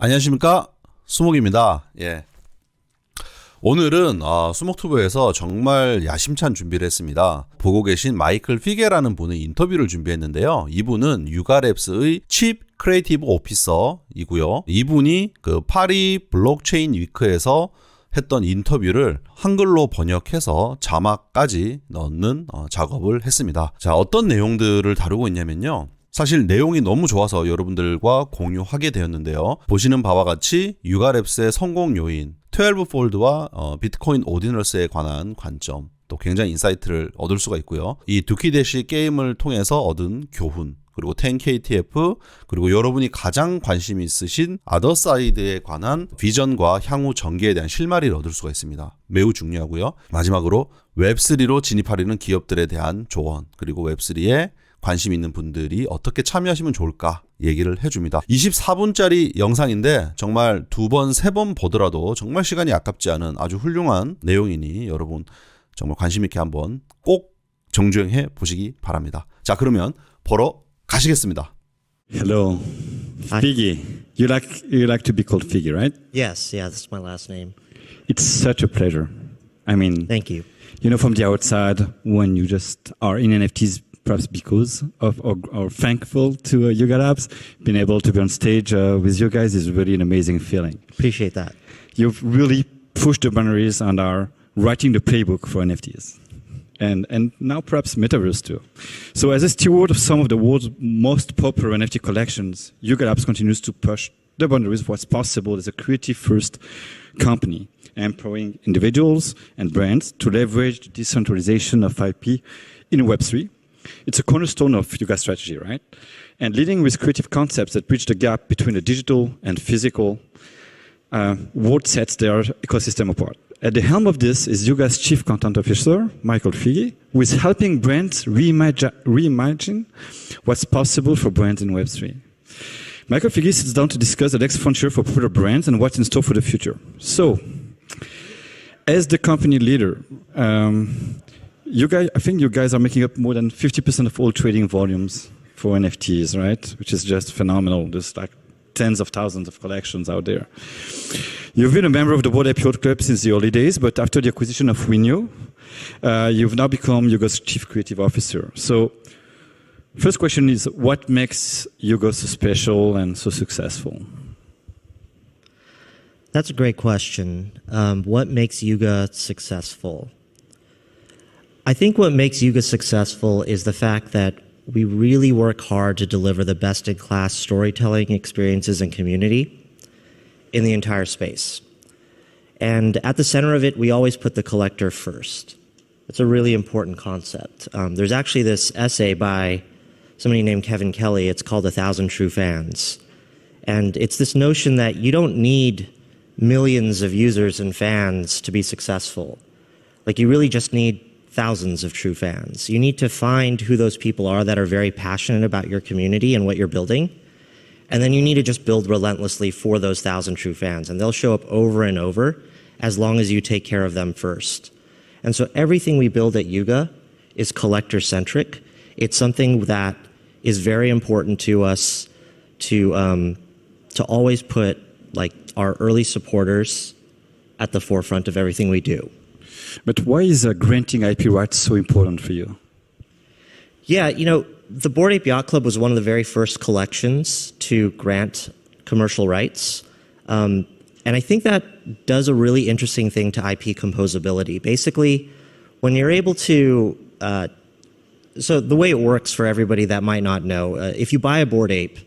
안녕하십니까, 수목입니다. 예. 오늘은 수목투브에서 정말 야심찬 준비를 했습니다. 보고 계신 마이클 피게라는 분의 인터뷰를 준비했는데요. 이분은 유가랩스의 Chief Creative Officer이고요. 이분이 그 파리 블록체인 위크에서 했던 인터뷰를 한글로 번역해서 자막까지 넣는 작업을 했습니다. 자, 어떤 내용들을 다루고 있냐면요. 사실 내용이 너무 좋아서 여러분들과 공유하게 되었는데요. 보시는 바와 같이 유가랩스의 성공 요인, TwelveFold와 비트코인 Ordinals에 관한 관점, 또 굉장히 인사이트를 얻을 수가 있고요. 이 DookeyDash 게임을 통해서 얻은 교훈, 그리고 10KTF, 그리고 여러분이 가장 관심이 있으신 아더사이드에 관한 비전과 향후 전개에 대한 실마리를 얻을 수가 있습니다. 매우 중요하고요. 마지막으로 웹3로 진입하려는 기업들에 대한 조언, 그리고 웹3에 관심 있는 분들이 어떻게 참여하시면 좋을까 얘기를 해줍니다. 24분짜리 영상인데 정말 2번, 3번 보더라도 정말 시간이 아깝지 않은 아주 훌륭한 내용이니 여러분 정말 관심 있게 한번 꼭 정주행해 보시기 바랍니다. 자, 그러면 보러 가시겠습니다. Hello, Figge. You like to be called Figge, right? Yes, yeah, that's my last name. It's such a pleasure. I mean, Thank you. You know, from the outside, when you just are in NFTs, perhaps because of or thankful to Yuga Labs, being able to be on stage with you guys is really an amazing feeling. Appreciate that. You've really pushed the boundaries and are writing the playbook for NFTs. And now perhaps Metaverse too. So as a steward of some of the world's most popular NFT collections, Yuga Labs continues to push the boundaries of what's possible as a creative-first company, empowering individuals and brands to leverage the decentralization of IP in Web3. It's a cornerstone of Yuga's strategy, right? And leading with creative concepts that bridge the gap between the digital and physical world sets their ecosystem apart. At the helm of this is Yuga's Chief Content Officer, Michael Figge, who is helping brands reimagine what's possible for brands in Web3. Michael Figge sits down to discuss the next frontier for popular brands and what's in store for the future. So, as the company leader, I think you guys are making up more than 50% of all trading volumes for NFTs, right? Which is just phenomenal. There's like tens of thousands of collections out there. You've been a member of the Bored Ape Yacht Club since the early days, but after the acquisition of Weekue, you've now become Yuga's Chief Creative Officer. So, first question is, what makes Yuga so special and so successful? That's a great question. What makes Yuga successful? I think what makes Yuga successful is the fact that we really work hard to deliver the best-in-class storytelling experiences and community in the entire space. And at the center of it, we always put the collector first. It's a really important concept. There's actually this essay by somebody named Kevin Kelly. It's called 1,000 True Fans. And it's this notion that you don't need millions of users and fans to be successful. Like, you really just need thousands of true fans. You need to find who those people are that are very passionate about your community and what you're building. And then you need to just build relentlessly for those 1,000 true fans. And they'll show up over and over as long as you take care of them first. And so everything we build at Yuga is collector-centric. It's something that is very important to us to always put like our early supporters at the forefront of everything we do. But why is granting IP rights so important for you? Yeah, you know, the Bored Ape Yacht Club was one of the very first collections to grant commercial rights. And I think that does a really interesting thing to IP composability. Basically, when you're able to... so the way it works for everybody that might not know, if you buy a Bored Ape,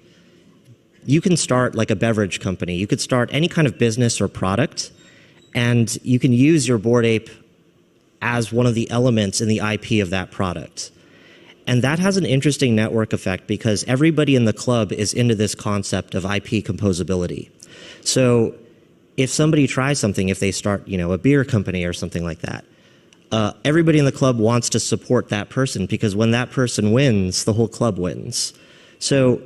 you can start like a beverage company. You could start any kind of business or product, and you can use your Bored Ape as one of the elements in the IP of that product. And that has an interesting network effect because everybody in the club is into this concept of IP composability. So if somebody tries something, if they start, you know, a beer company or something like that, everybody in the club wants to support that person because when that person wins, the whole club wins. So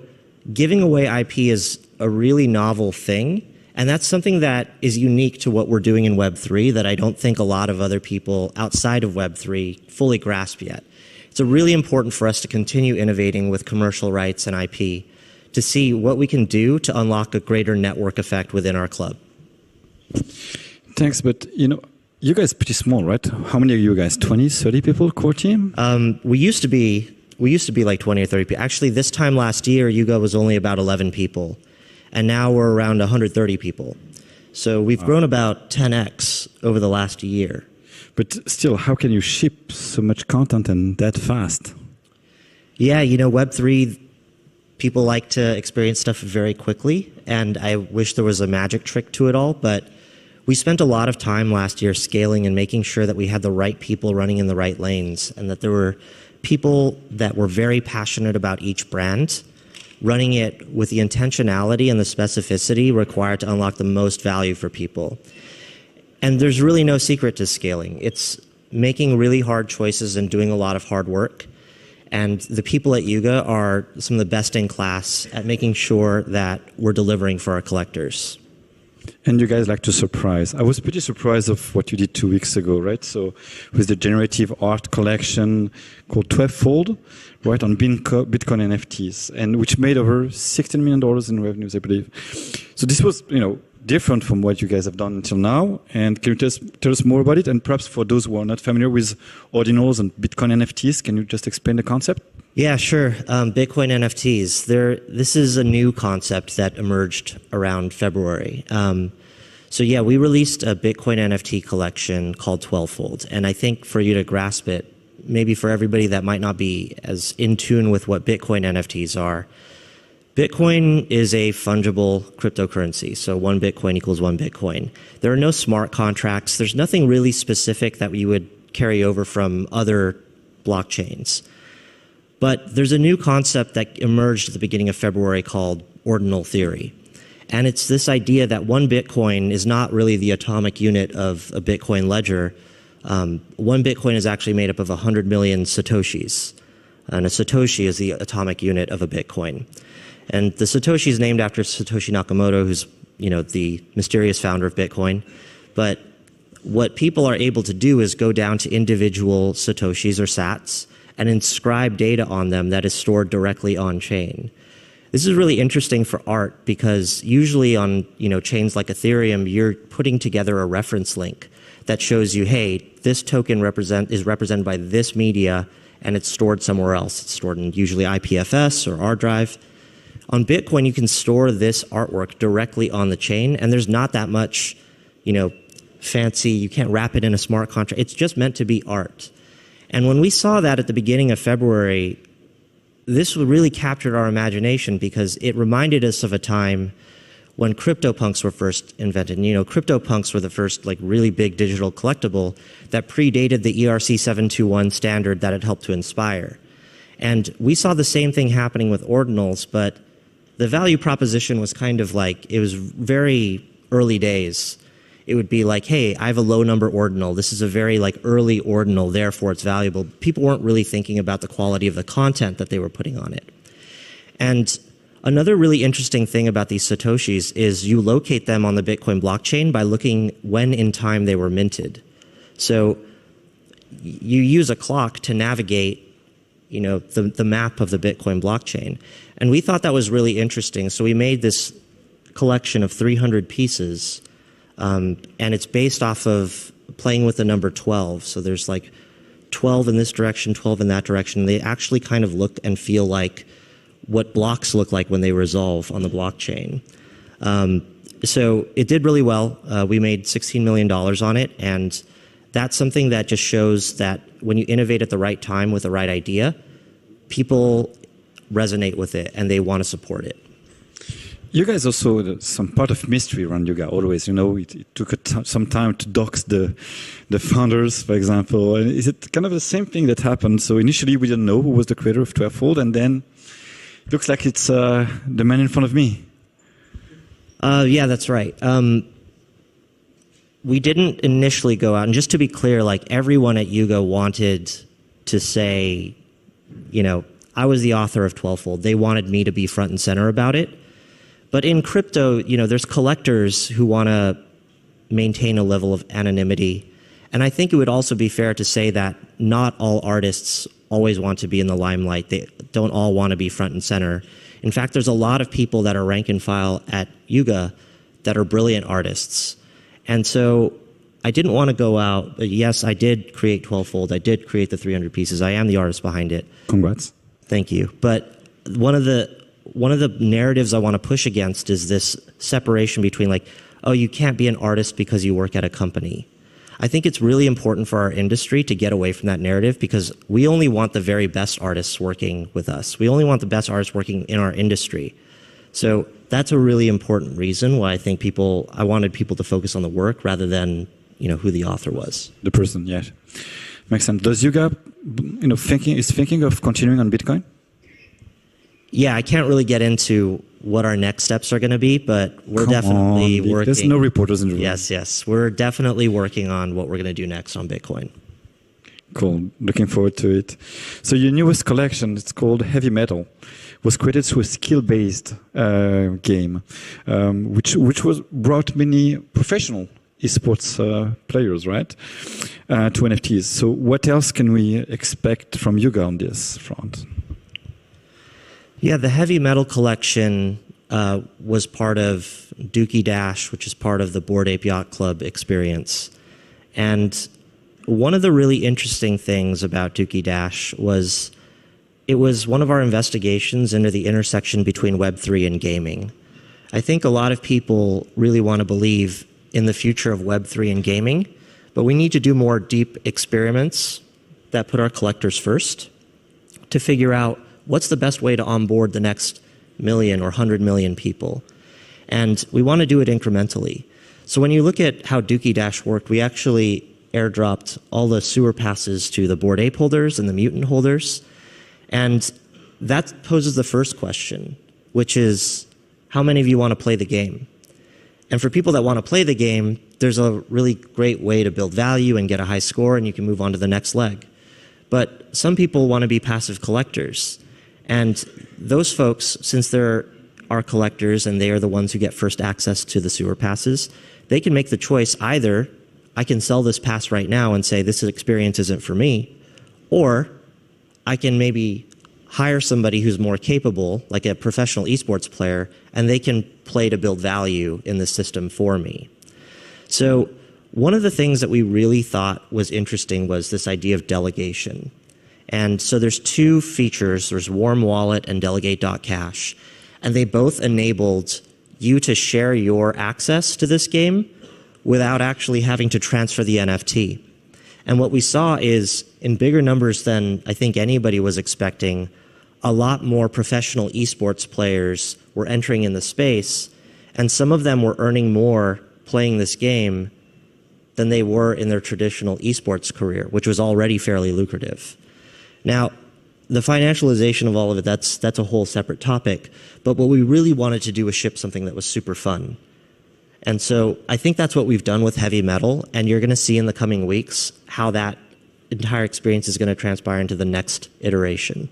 giving away IP is a really novel thing. And that's something that is unique to what we're doing in Web3 that I don't think a lot of other people outside of Web3 fully grasp yet. It's really important for us to continue innovating with commercial rights and IP to see what we can do to unlock a greater network effect within our club. Thanks, but you guys are pretty small, right? How many are you guys? 20, 30 people, core team? We used to be like 20 or 30 people. Actually, this time last year, Yuga was only about 11 people. And now we're around 130 people. So we've grown about 10x over the last year. But still, how can you ship so much content and that fast? Yeah, Web3, people like to experience stuff very quickly. And I wish there was a magic trick to it all. But we spent a lot of time last year scaling and making sure that we had the right people running in the right lanes and that there were people that were very passionate about each brand, running it with the intentionality and the specificity required to unlock the most value for people. And there's really no secret to scaling. It's making really hard choices and doing a lot of hard work. And the people at Yuga are some of the best in class at making sure that we're delivering for our collectors. And you guys like to surprise. I was pretty surprised of what you did 2 weeks ago, right? So with the generative art collection called TwelveFold, right, on Bitcoin NFTs, and which made over $16 million in revenues, I believe. So this was, different from what you guys have done until now. And can you tell us more about it? And perhaps for those who are not familiar with Ordinals and Bitcoin NFTs, can you just explain the concept? Yeah, sure. Bitcoin NFTs. This is a new concept that emerged around February. We released a Bitcoin NFT collection called TwelveFold. And I think for you to grasp it, maybe for everybody that might not be as in tune with what Bitcoin NFTs are, Bitcoin is a fungible cryptocurrency. So 1 Bitcoin equals 1 Bitcoin. There are no smart contracts. There's nothing really specific that we would carry over from other blockchains. But there's a new concept that emerged at the beginning of February called ordinal theory. And it's this idea that 1 Bitcoin is not really the atomic unit of a Bitcoin ledger. 1 Bitcoin is actually made up of 100 million Satoshis. And a Satoshi is the atomic unit of a Bitcoin. And the Satoshi is named after Satoshi Nakamoto, who's the mysterious founder of Bitcoin. But what people are able to do is go down to individual Satoshis or sats and inscribe data on them that is stored directly on chain. This is really interesting for art because usually on chains like Ethereum, you're putting together a reference link that shows you, hey, this token is represented by this media and it's stored somewhere else. It's stored in usually IPFS or R drive. On Bitcoin, you can store this artwork directly on the chain, and there's not that much, fancy. You can't wrap it in a smart contract. It's just meant to be art. And when we saw that at the beginning of February, this really captured our imagination because it reminded us of a time when CryptoPunks were first invented. And, CryptoPunks were the first really big digital collectible that predated the ERC 721 standard that it helped to inspire. And we saw the same thing happening with ordinals, but the value proposition was kind of it was very early days. It would be like, hey, I have a low number ordinal. This is a very early ordinal, therefore it's valuable. People weren't really thinking about the quality of the content that they were putting on it. And another really interesting thing about these Satoshis is you locate them on the Bitcoin blockchain by looking when in time they were minted. So you use a clock to navigate the map of the Bitcoin blockchain. And we thought that was really interesting. So we made this collection of 300 pieces, and it's based off of playing with the number 12. So there's 12 in this direction, 12 in that direction. They actually kind of look and feel like what blocks look like when they resolve on the blockchain. So it did really well. We made $16 million on it, and that's something that just shows that when you innovate at the right time with the right idea, people resonate with it and they want to support it. You guys also some part of mystery around Yuga always. It took some time to dox the founders, for example. And is it kind of the same thing that happened? So initially we didn't know who was the creator of TwelveFold, and then it looks like it's the man in front of me. Yeah, that's right. We didn't initially go out, and just to be clear, everyone at Yuga wanted to say, I was the author of TwelveFold. They wanted me to be front and center about it. But in crypto, there's collectors who want to maintain a level of anonymity. And I think it would also be fair to say that not all artists always want to be in the limelight. They don't all want to be front and center. In fact, there's a lot of people that are rank and file at Yuga that are brilliant artists. And so I didn't want to go out, but yes, I did create TwelveFold. I did create the 300 pieces. I am the artist behind it. Congrats. Thank you. But one of the narratives I want to push against is this separation between like, oh, you can't be an artist because you work at a company. I think it's really important for our industry to get away from that narrative because we only want the very best artists working with us. We only want the best artists working in our industry. So that's a really important reason why I think I wanted people to focus on the work rather than, who the author was. The person, yes. Makes sense. Does Yuga, thinking of continuing on Bitcoin? Yeah, I can't really get into what our next steps are going to be, but we're definitely working. There's no reporters in the room. Yes. We're definitely working on what we're going to do next on Bitcoin. Cool. Looking forward to it. So your newest collection, it's called Heavy Metal, was created through a skill-based game, which brought many professional esports players, right, to NFTs. So what else can we expect from Yuga on this front? Yeah, the Heavy Metal collection was part of DookeyDash, which is part of the Bored Ape Yacht Club experience. And one of the really interesting things about DookeyDash was it was one of our investigations into the intersection between Web3 and gaming. I think a lot of people really want to believe in the future of Web3 and gaming, but we need to do more deep experiments that put our collectors first to figure out what's the best way to onboard the next 1 million or 100 million people. And we want to do it incrementally. So when you look at how DookeyDash worked, we actually airdropped all the sewer passes to the Bored Ape holders and the Mutant holders. And that poses the first question, which is, how many of you want to play the game? And for people that want to play the game, there's a really great way to build value and get a high score, and you can move on to the next leg. But some people want to be passive collectors. And those folks, since they're our collectors and they are the ones who get first access to the sewer passes, they can make the choice either I can sell this pass right now and say this experience isn't for me, or I can maybe hire somebody who's more capable, like a professional esports player, and they can play to build value in the system for me. So one of the things that we really thought was interesting was this idea of delegation. And so there's two features, there's Warm Wallet and Delegate.cash, and they both enabled you to share your access to this game without actually having to transfer the NFT. And what we saw is, in bigger numbers than I think anybody was expecting, a lot more professional esports players were entering in the space, and some of them were earning more playing this game than they were in their traditional esports career, which was already fairly lucrative. Now, the financialization of all of it, that's a whole separate topic, but what we really wanted to do was ship something that was super fun. And so I think that's what we've done with Heavy Metal, and you're going to see in the coming weeks how that entire experience is going to transpire into the next iteration.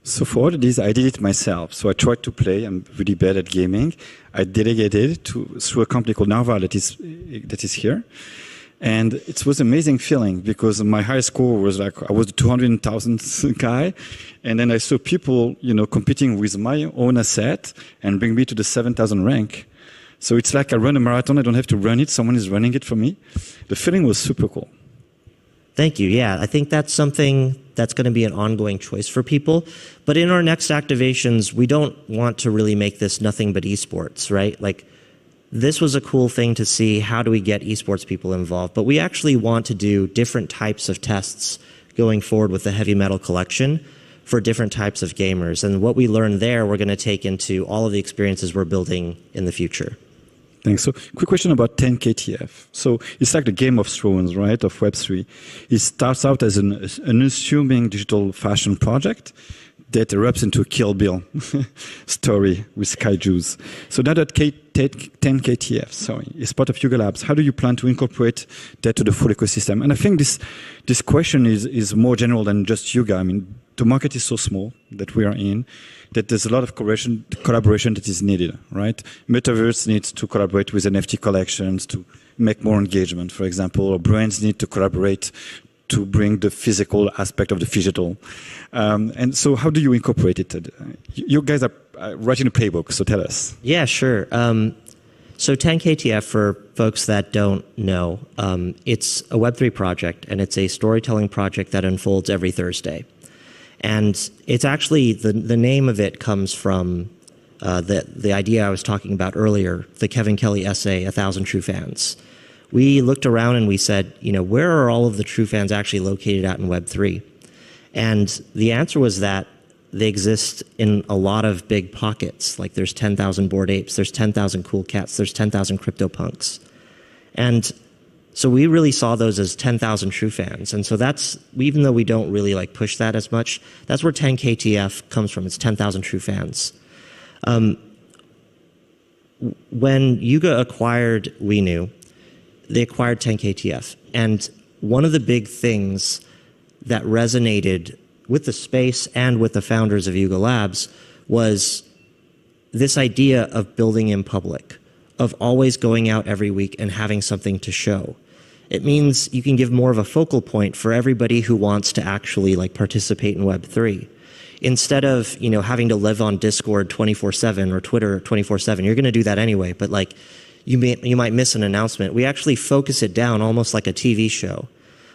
So for all of this, I did it myself. So I tried to play. I'm really bad at gaming. I delegated through a company called Narva that is here. And it was an amazing feeling because my high score was like, I was the 200,000th guy. And then I saw people, competing with my own asset and bring me to the 7,000 rank. So it's like I run a marathon. I don't have to run it. Someone is running it for me. The feeling was super cool. Thank you. Yeah, I think that's something that's going to be an ongoing choice for people. But in our next activations, we don't want to really make this nothing but esports, right? Like, this was a cool thing to see. How do we get esports people involved? But we actually want to do different types of tests going forward with the Heavy Metal collection for different types of gamers. And what we learned there, we're going to take into all of the experiences we're building in the future. Thanks. So, quick question about 10KTF. So, it's like the Game of Thrones, right, of Web3. It starts out as an unassuming digital fashion project that erupts into a Kill Bill story with kaijus. So now that 10KTF, is part of Yuga Labs, how do you plan to incorporate that to the full ecosystem? And I think this question is more general than just Yuga. I mean, the market is so small that we are in, that there's a lot of collaboration that is needed, right? Metaverse needs to collaborate with NFT collections to make more engagement, for example, or brands need to collaborate to bring the physical aspect of the digital. And so how do you incorporate it? You guys are writing a playbook. So tell us. Yeah, sure. So 10KTF, for folks that don't know, it's a Web3 project, and it's a storytelling project that unfolds every Thursday. And it's actually, the name of it comes from the idea I was talking about earlier, the Kevin Kelly essay, 1,000 True Fans. We looked around and we said, where are all of the true fans actually located at in Web3? And the answer was that they exist in a lot of big pockets. Like there's 10,000 Bored Apes, there's 10,000 Cool Cats, there's 10,000 CryptoPunks. And so we really saw those as 10,000 true fans. And so that's, even though we don't really like push that as much, that's where 10KTF comes from. It's 10,000 true fans. When Yuga acquired WeKnew, they acquired 10KTF. And one of the big things that resonated with the space and with the founders of Yuga Labs was this idea of building in public, of always going out every week and having something to show. It means you can give more of a focal point for everybody who wants to actually like participate in Web3. Instead of, having to live on Discord 24/7 or Twitter 24/7, you're going to do that anyway, but like you might miss an announcement. We actually focus it down almost like a TV show.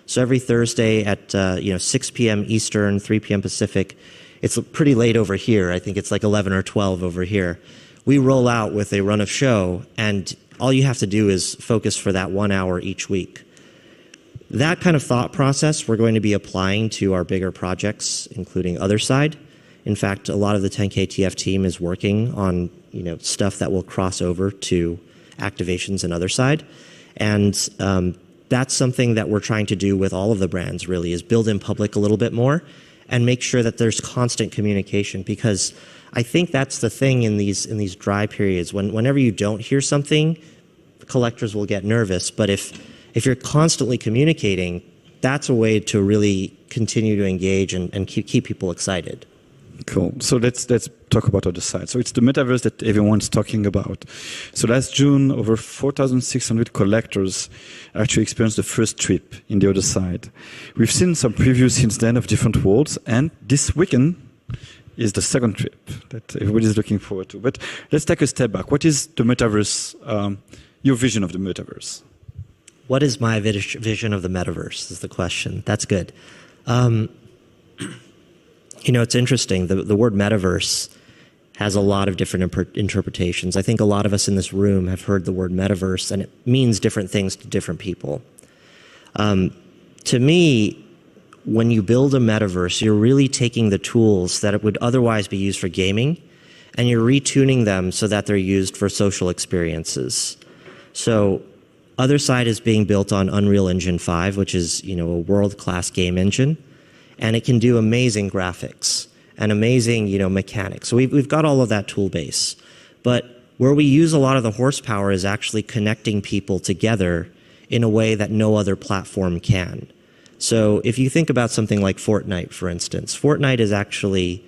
So every Thursday at 6 p.m. Eastern, 3 p.m. Pacific, it's pretty late over here. I think it's like 11 or 12 over here. We roll out with a run of show, and all you have to do is focus for that 1 hour each week. That kind of thought process we're going to be applying to our bigger projects, including Otherside. In fact, a lot of the 10KTF team is working on stuff that will cross over to activations in Otherside. And that's something that we're trying to do with all of the brands, really, is build in public a little bit more and make sure that there's constant communication, because I think that's the thing in these dry periods. Whenever you don't hear something, collectors will get nervous. But if you're constantly communicating, that's a way to really continue to engage and keep people excited. Cool. So let's talk about Otherside. So it's the metaverse that everyone's talking about. So last June, over 4,600 collectors actually experienced the first trip in the Otherside. We've seen some previews since then of different worlds, and this weekend is the second trip that everybody's looking forward to. But let's take a step back. What is the metaverse, your vision of the metaverse? What is my vision of the metaverse is the question. That's good. It's interesting. The word metaverse has a lot of different interpretations. I think a lot of us in this room have heard the word metaverse, and it means different things to different people. To me, when you build a metaverse, you're really taking the tools that would otherwise be used for gaming, and you're retuning them so that they're used for social experiences. So Otherside is being built on Unreal Engine 5, which is a world-class game engine. And it can do amazing graphics and amazing, mechanics. So we've got all of that tool base. But where we use a lot of the horsepower is actually connecting people together in a way that no other platform can. So if you think about something like Fortnite, for instance, Fortnite is actually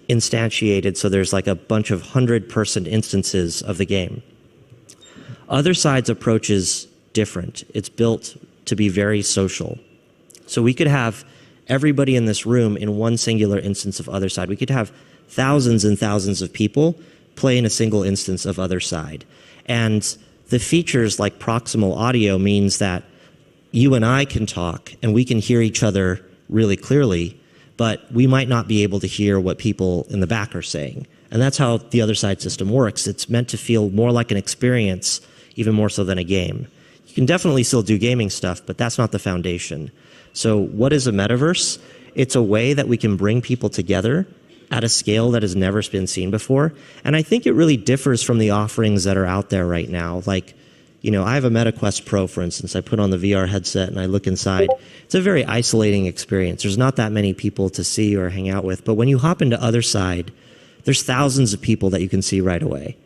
instantiated, so there's like a bunch of 100-person instances of the game. Otherside's approach is different. It's built to be very social. So we could have everybody in this room in one singular instance of Otherside. We could have thousands and thousands of people play in a single instance of Otherside. And the features like proximal audio means that you and I can talk and we can hear each other really clearly, but we might not be able to hear what people in the back are saying. And that's how the Otherside system works. It's meant to feel more like an experience, even more so than a game. You can definitely still do gaming stuff, but that's not the foundation. So what is a metaverse? It's a way that we can bring people together at a scale that has never been seen before. And I think it really differs from the offerings that are out there right now. Like, I have a MetaQuest Pro, for instance. I put on the VR headset and I look inside. It's a very isolating experience. There's not that many people to see or hang out with. But when you hop into Otherside, there's thousands of people that you can see right away.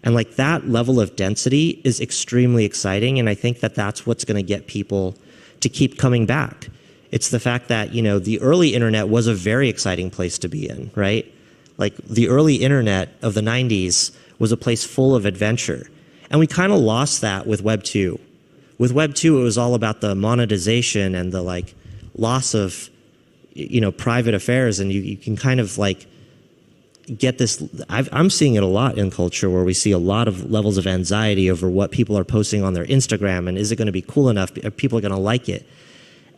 And like that level of density is extremely exciting. And I think that that's what's going to get people to keep coming back. It's the fact that, the early internet was a very exciting place to be in, right? Like the early internet of the 90s was a place full of adventure. And we kind of lost that with Web 2. With Web 2, it was all about the monetization and the loss of, private affairs. And you can kind of get this. I'm seeing it a lot in culture where we see a lot of levels of anxiety over what people are posting on their Instagram and is it going to be cool enough? Are people going to like it?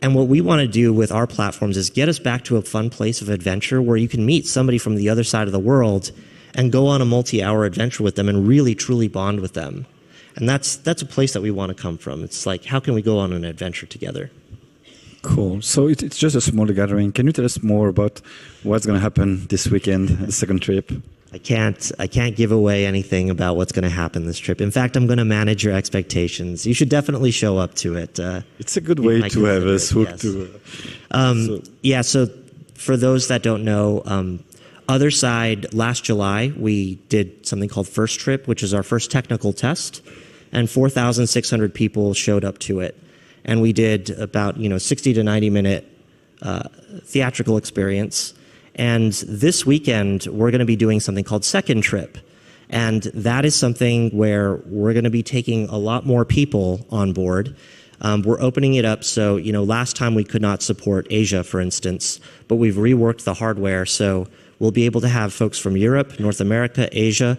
And what we want to do with our platforms is get us back to a fun place of adventure where you can meet somebody from the other side of the world and go on a multi-hour adventure with them and really truly bond with them. And that's a place that we want to come from. It's like, how can we go on an adventure together? Cool. So it's just a small gathering. Can you tell us more about what's going to happen this weekend, the second trip? I can't give away anything about what's going to happen this trip. In fact, I'm going to manage your expectations. You should definitely show up to it. It's a good way to have us hooked. Yes. So for those that don't know, Otherside, last July, we did something called First Trip, which is our first technical test, and 4,600 people showed up to it. And we did about 60 to 90 minute theatrical experience. And this weekend, we're going to be doing something called Second Trip. And that is something where we're going to be taking a lot more people on board. We're opening it up. So, last time we could not support Asia, for instance, but we've reworked the hardware. So we'll be able to have folks from Europe, North America, Asia,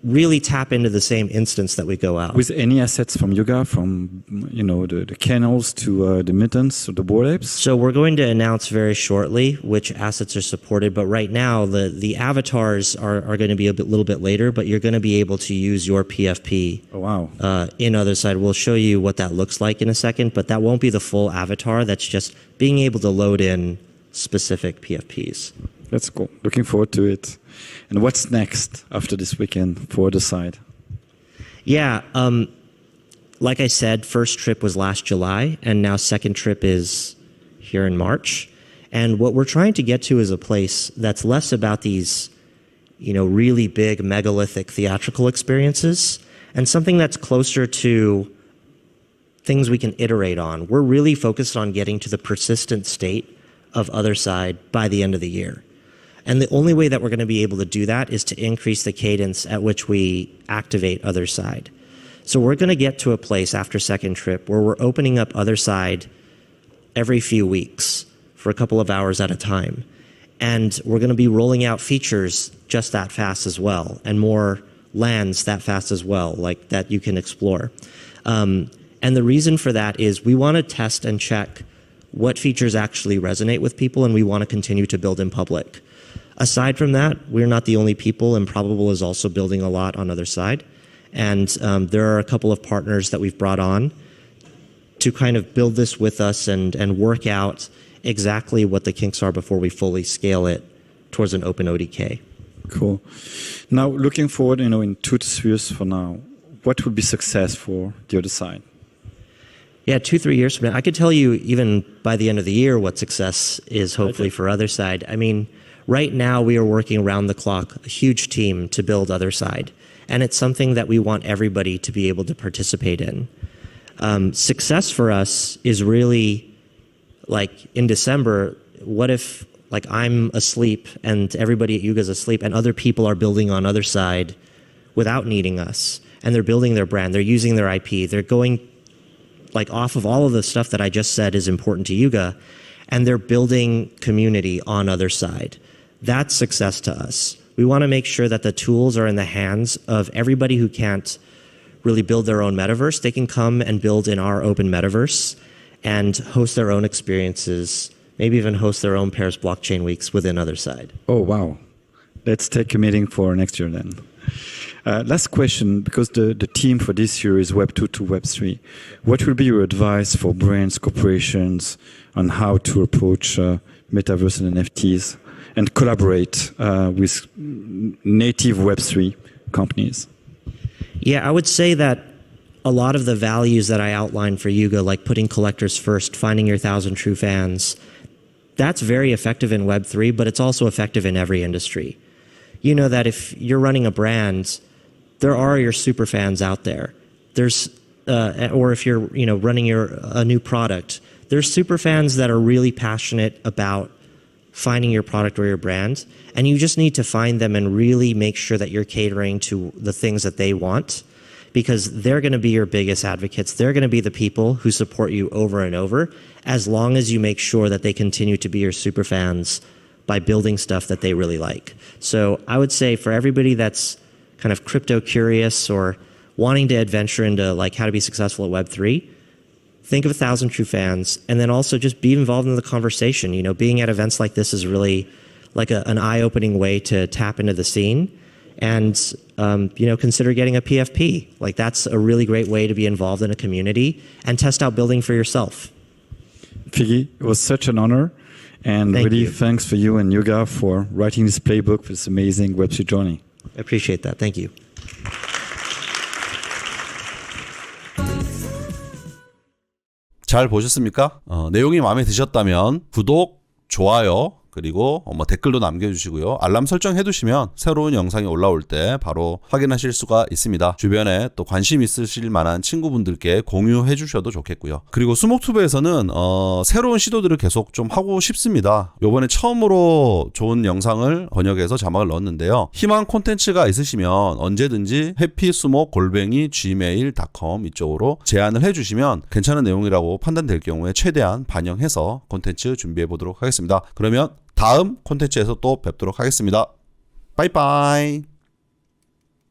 really tap into the same instance that we go out. With any assets from Yuga, from the kennels to the mittens or the board apes? So we're going to announce very shortly which assets are supported, but right now the avatars are going to be a little bit later, but you're going to be able to use your PFP in Otherside. We'll show you what that looks like in a second, but that won't be the full avatar. That's just being able to load in specific PFPs. That's cool. Looking forward to it. And what's next after this weekend for Otherside? Yeah, like I said, First Trip was last July, and now Second Trip is here in March. And what we're trying to get to is a place that's less about these, really big megalithic theatrical experiences, and something that's closer to things we can iterate on. We're really focused on getting to the persistent state of Otherside by the end of the year. And the only way that we're going to be able to do that is to increase the cadence at which we activate Otherside. So we're going to get to a place after Second Trip where we're opening up Otherside every few weeks for a couple of hours at a time. And we're going to be rolling out features just that fast as well, and more lands that fast as well, like that you can explore. And the reason for that is we want to test and check what features actually resonate with people, and we want to continue to build in public. Aside from that, we're not the only people, and Probable is also building a lot on Otherside. And there are a couple of partners that we've brought on to kind of build this with us and work out exactly what the kinks are before we fully scale it towards an open ODK. Cool. Now, looking forward, in 2 to 3 years from now, what would be success for the Otherside? Yeah, 2-3 years from now, I could tell you even by the end of the year what success is hopefully for Otherside. I mean, right now we are working around the clock, a huge team to build Otherside. And it's something that we want everybody to be able to participate in. Success for us is really like in December, what if I'm asleep and everybody at Yuga is asleep and other people are building on Otherside without needing us, and they're building their brand, they're using their IP, they're going off of all of the stuff that I just said is important to Yuga, and they're building community on Otherside. That's success to us. We want to make sure that the tools are in the hands of everybody who can't really build their own metaverse. They can come and build in our open metaverse and host their own experiences, maybe even host their own Paris blockchain weeks within Otherside. Oh, wow. Let's take a meeting for next year then. Last question, because the theme for this year is Web 2 to Web 3. What will be your advice for brands, corporations, on how to approach metaverse and NFTs and collaborate with native Web 3 companies? Yeah, I would say that a lot of the values that I outlined for Yuga, like putting collectors first, finding your 1,000 true fans, that's very effective in Web 3, but it's also effective in every industry. You know that if you're running a brand, there are your super fans out there. There's, or if you're running a new product, there's super fans that are really passionate about finding your product or your brand, and you just need to find them and really make sure that you're catering to the things that they want, because they're going to be your biggest advocates. They're going to be the people who support you over and over, as long as you make sure that they continue to be your super fans by building stuff that they really like. So I would say for everybody that's kind of crypto curious or wanting to adventure into like how to be successful at Web3, think of 1,000 True Fans, and then also just be involved in the conversation. You know, being at events like this is really like an eye-opening way to tap into the scene. And, you know, consider getting a PFP. Like that's a really great way to be involved in a community and test out building for yourself. Figge, it was such an honor. And Thank really you. thanks for you and Yuga for writing this playbook for this amazing Web3 journey. I appreciate that. Thank you. 잘 보셨습니까? 내용이 마음에 드셨다면 구독, 좋아요, 그리고 뭐 댓글도 남겨주시고요. 알람 설정해 두시면 새로운 영상이 올라올 때 바로 확인하실 수가 있습니다. 주변에 또 관심 있으실 만한 친구분들께 공유해 주셔도 좋겠고요. 그리고 수목튜브에서는 새로운 시도들을 계속 좀 하고 싶습니다. 요번에 처음으로 좋은 영상을 번역해서 자막을 넣었는데요. 희망 콘텐츠가 있으시면 언제든지 happysumok@gmail.com 이쪽으로 제안을 해주시면 괜찮은 내용이라고 판단될 경우에 최대한 반영해서 콘텐츠 준비해 보도록 하겠습니다. 그러면 다음 콘텐츠에서 또 뵙도록 하겠습니다. 빠이빠이.